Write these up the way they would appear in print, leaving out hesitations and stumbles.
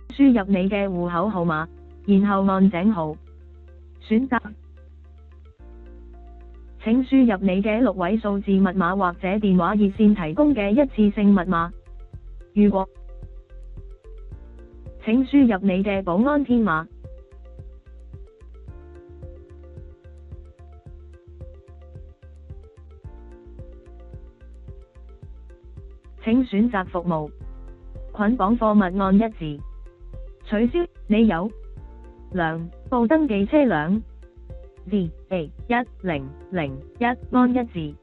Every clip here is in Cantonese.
輸入你嘅戶口號碼，然後按井號。選擇。請輸入你嘅6位數字密碼或者電話熱線提供嘅一次性密碼。如果，請輸入你嘅保安編碼。請選擇服務。捆綁貨物按1字。取消你有兩部登記車輛。ZA1001 按1字。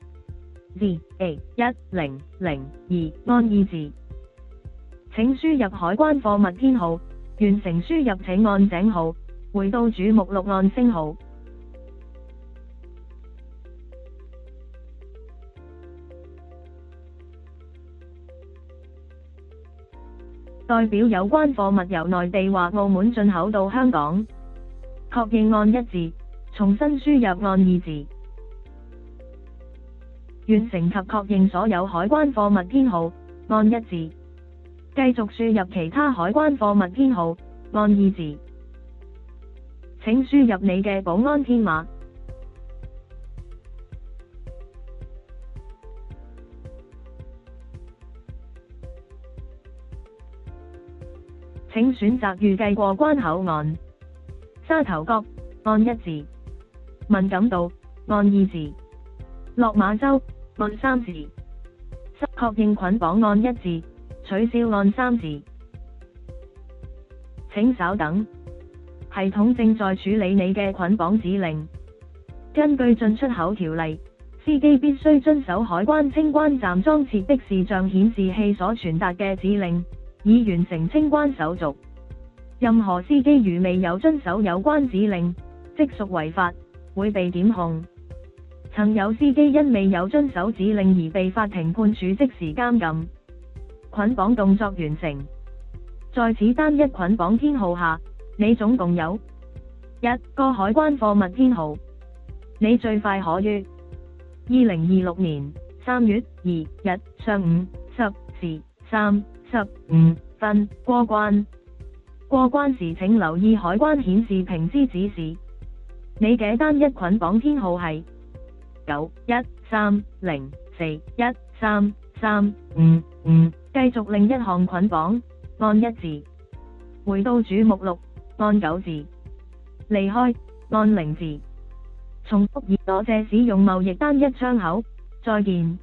ZA1002 按2字。請輸入海關貨物編號，完成輸入請按井號，回到主目錄按星號。代表有關貨物由內地或澳門進口到香港，確認按1字，重新輸入按2字。完成及確認所有海關貨物編號，按1字。繼續輸入其他海關貨物編號，按2字。請輸入你嘅保安編碼。請選擇預計過關口岸。沙頭角按1字。文錦渡按2字。落馬洲按3字。確認捆綁按1字，取消按3字。請稍等，系統正在處理你嘅捆綁指令。根據進出口條例，司機必須遵守海關清關站裝設的視像顯示器所傳達嘅指令，以完成清關手續。任何司機如未有遵守有關指令，即屬違法，會被檢控。曾有司機因未有遵守指令而被法庭判處即時監禁。捆綁動作完成。在此單一捆綁編號下，你總共有1個海關貨物編號。你最快可於2026年3月2日上午10時35分過關。過關時請留意海關顯示屏之指示。你嘅單一捆綁編號係91304133555。繼續另一項捆綁，按1字。回到主目錄，按9字。離開，按0字。重複以多謝使用貿易單一窗口，再見。